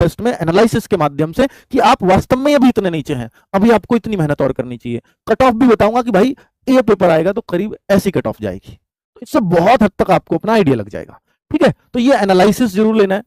Test में analysis के माध्यम से कि आप वास्तव में अभी इतने नीचे हैं, अभी आपको इतनी मेहनत और करनी चाहिए। कट ऑफ भी बताऊंगा कि भाई ये पेपर आएगा तो करीब ऐसी कट ऑफ जाएगी, तो इससे बहुत हद तक आपको अपना आइडिया लग जाएगा। ठीक है, तो ये एनालिसिस जरूर लेना है।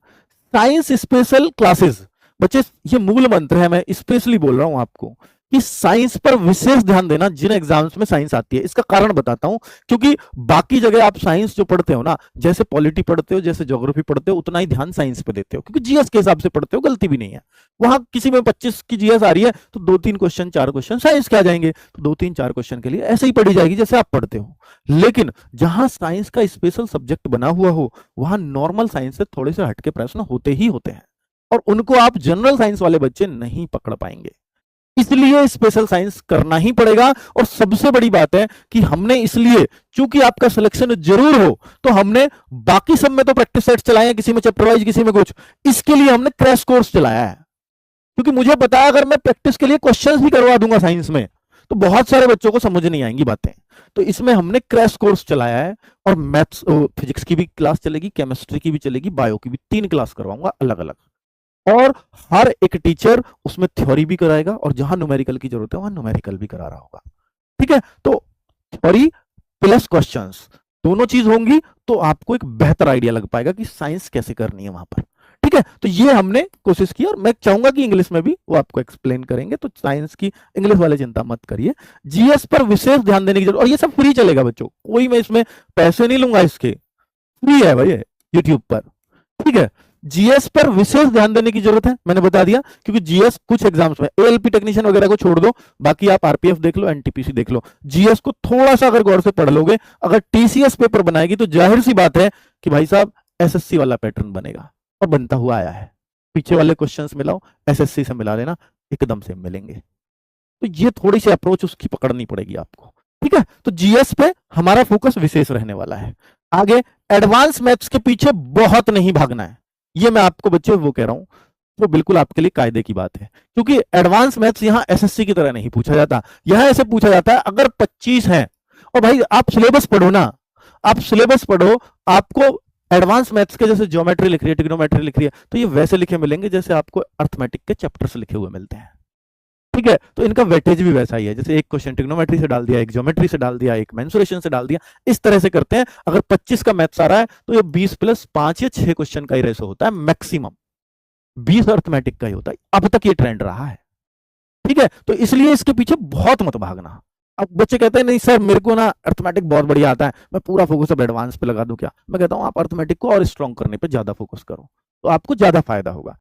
साइंस स्पेशल क्लासेस, बच्चे ये मूल मंत्र है, मैं स्पेशली बोल रहा हूं आपको कि साइंस पर विशेष ध्यान देना जिन एग्जाम्स में साइंस आती है। इसका कारण बताता हूं, क्योंकि बाकी जगह आप साइंस जो पढ़ते हो ना, जैसे पॉलिटी पढ़ते हो, जैसे ज्योग्राफी पढ़ते हो, उतना ही ध्यान साइंस पे देते हो, क्योंकि जीएस के हिसाब से पढ़ते हो, गलती भी नहीं है। वहां किसी में 25 की जीएस आ रही है तो 2-3 क्वेश्चन 4 क्वेश्चन साइंस के आ जाएंगे, तो 2-3 4 क्वेश्चन के लिए ऐसे ही पढ़ी जाएगी जैसे आप पढ़ते हो। लेकिन जहां साइंस का स्पेशल सब्जेक्ट बना हुआ हो, वहां नॉर्मल साइंस से थोड़े से हटके प्रश्न होते ही होते हैं, और उनको आप जनरल साइंस वाले बच्चे नहीं पकड़ पाएंगे। इसलिए स्पेशल साइंस करना ही पड़ेगा। और सबसे बड़ी बात है कि हमने इसलिए, चूंकि आपका सिलेक्शन जरूर हो, तो हमने बाकी सब में तो प्रैक्टिस सेट चलाए हैं, किसी में चैप्टर वाइज, किसी में कुछ, इसके लिए हमने क्रैश कोर्स चलाया है। क्योंकि मुझे पता है अगर मैं प्रैक्टिस के लिए क्वेश्चंस भी करवा दूंगा साइंस में, तो बहुत सारे बच्चों को समझ नहीं आएंगी बातें। तो इसमें हमने क्रैश कोर्स चलाया है, और मैथ्स फिजिक्स की भी क्लास चलेगी, केमिस्ट्री की भी चलेगी, बायो की भी, 3 क्लास करवाऊंगा अलग अलग। और हर एक टीचर उसमें थ्योरी भी कराएगा, और जहां न्यूमेरिकल की जरूरत है वहां न्यूमेरिकल भी करा रहा होगा। ठीक है, तो थ्योरी प्लस क्वेश्चंस दोनों चीज होंगी, तो आपको एक बेहतर आइडिया लग पाएगा कि साइंस कैसे करनी है वहां पर। ठीक है, तो ये हमने कोशिश की, और मैं चाहूंगा कि इंग्लिश में भी वो आपको एक्सप्लेन करेंगे, तो साइंस की इंग्लिश वाले चिंता मत करिए। जीएस पर विशेष ध्यान देने की जरूरत, और ये सब फ्री चलेगा बच्चों, कोई मैं इसमें पैसे नहीं लूंगा, इसके फ्री है भाई यूट्यूब पर। ठीक है, जीएस पर विशेष ध्यान देने की जरूरत है, मैंने बता दिया, क्योंकि जीएस कुछ एग्जाम्स में, एएलपी टेक्नीशियन वगैरह को छोड़ दो, बाकी आप आरपीएफ देख लो, एनटीपीसी देख लो, जीएस को थोड़ा सा अगर गौर से पढ़ लोगे, अगर टीसीएस पेपर बनाएगी तो जाहिर सी बात है कि भाई साहब एसएससी वाला पैटर्न बनेगा, और बनता हुआ आया है। पीछे वाले क्वेश्चंस मिलाओ, एसएससी से मिला लेना, एकदम से मिलेंगे। तो ये थोड़ी सी अप्रोच उसकी पकड़नी पड़ेगी आपको। ठीक है, तो जीएस पे हमारा फोकस विशेष रहने वाला है। आगे एडवांस मैथ्स के पीछे बहुत नहीं भागना है, ये मैं आपको बच्चे वो कह रहा हूं, तो बिल्कुल आपके लिए कायदे की बात है, क्योंकि एडवांस मैथ्स यहां एसएससी की तरह नहीं पूछा जाता। यहां ऐसे पूछा जाता है अगर 25 है, और भाई आप सिलेबस पढ़ो ना, आप सिलेबस पढ़ो, आपको एडवांस मैथ्स के जैसे ज्योमेट्री लिख रही है, ट्रिग्नोमेट्री लिख रही है, तो ये वैसे लिखे मिलेंगे जैसे आपको अर्थमेटिक के चैप्टर्स लिखे हुए मिलते हैं। ठीक है, तो इनका वेटेज भी वैसा ही है, जैसे एक क्वेश्चन ट्रिग्नोमेट्री से डाल दिया, एक ज्योमेट्री से डाल दिया, एक मेंसुरेशन से डाल दिया, इस तरह से करते हैं। अगर 25 का मैथ्स आ रहा है तो ये 20 + 5 या 6 क्वेश्चन का ही रेशो होता है मैक्सिमम, 20 अर्थमेटिक का ही होता है, अब तक ये ट्रेंड रहा है। ठीक है, तो इसलिए इसके पीछे बहुत मत भागना। अब बच्चे कहते हैं नहीं सर मेरे को ना अर्थमेटिक बहुत बढ़िया आता है, मैं पूरा फोकस अब एडवांस पे लगा दूं क्या? मैं कहता हूं आप अर्थमेटिक को और स्ट्रॉन्ग करने पे ज्यादा फोकस करो, तो आपको ज्यादा फायदा होगा।